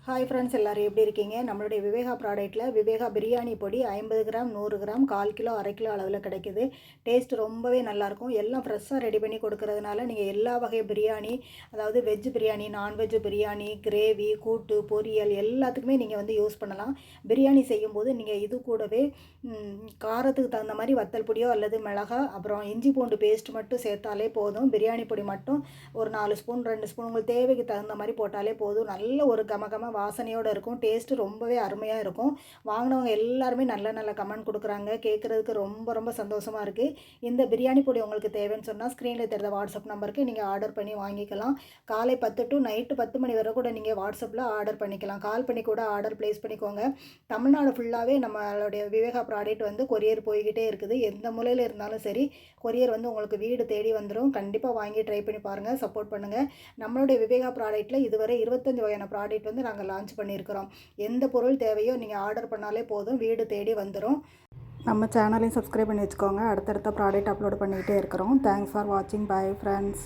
Hi friends, எல்லோரும் எப்படி இருக்கீங்க? நம்மளுடைய விவேகா ப்ராடக்ட்டில் விவேகா பிரியாணி பொடி 50 கிராம் 100 கிராம் 1/4 கிலோ 1/2 கிலோ அளவில் கிடைக்குது. டேஸ்ட் ரொம்பவே நல்லாயிருக்கும். எல்லாம் ஃப்ரெஷ்ஷாக ரெடி பண்ணி கொடுக்கறதுனால நீங்கள் எல்லா வகை பிரியாணி, அதாவது veg biryani, non veg biryani, gravy, கூட்டு, பொரியல் எல்லாத்துக்குமே நீங்கள் வந்து யூஸ் பண்ணலாம். பிரியாணி செய்யும்போது நீங்கள் இது கூடவே காரத்துக்கு தகுந்த மாதிரி வத்தல் பொடியோ அல்லது மிளகா, அப்புறம் இஞ்சி பூண்டு பேஸ்ட் மட்டும் சேர்த்தாலே போதும். பிரியாணி பொடி மட்டும் ஒரு 4 ஸ்பூன் 2 ஸ்பூன் உங்களுக்கு தேவைக்கு தகுந்த மாதிரி போட்டாலே போதும். நல்ல ஒரு கமகம வாசனையோடு இருக்கும். டேஸ்ட்டு ரொம்பவே அருமையாக இருக்கும். வாங்கினவங்க எல்லாருமே நல்ல நல்ல கமெண்ட் கொடுக்குறாங்க. கேட்குறதுக்கு ரொம்ப ரொம்ப சந்தோஷமாக இருக்குது. இந்த பிரியாணி பொடி உங்களுக்கு தேவைன்னு சொன்னால் ஸ்க்ரீனில் தெரிந்த வாட்ஸ்அப் நம்பருக்கு நீங்கள் ஆர்டர் பண்ணி வாங்கிக்கலாம். காலை 10 டு நைட்டு 10 மணி வரை கூட நீங்கள் வாட்ஸ்அப்பில் ஆர்டர் பண்ணிக்கலாம். கால் பண்ணி கூட ஆர்டர் ப்ளேஸ் பண்ணிக்கோங்க. தமிழ்நாடு ஃபுல்லாகவே நம்மளுடைய விவேகா ப்ராடக்ட் வந்து கொரியர் போய்கிட்டே இருக்குது. எந்த மூலையில் இருந்தாலும் சரி, கொரியர் வந்து உங்களுக்கு வீடு தேடி வந்துடும். கண்டிப்பாக வாங்கி ட்ரை பண்ணி பாருங்கள், சப்போர்ட் பண்ணுங்கள். நம்மளுடைய விவேகா ப்ராடக்ட்டில் இதுவரை 25 வகையான ப்ராடக்ட் வந்து நாங்கள் லான்ச் பண்ணியிருக்கிறோம். எந்த பொருள் தேவையோ நீங்கள் ஆர்டர் பண்ணாலே போதும், வீடு தேடி வந்துடும். நம்ம சேனலையும் சப்ஸ்கிரைப் பண்ணி வச்சுக்கோங்க. அடுத்தடுத்த ப்ராடக்ட் அப்லோட் பண்ணிக்கிட்டே இருக்கிறோம். தேங்க்ஸ் ஃபார் வாட்சிங். Bye friends.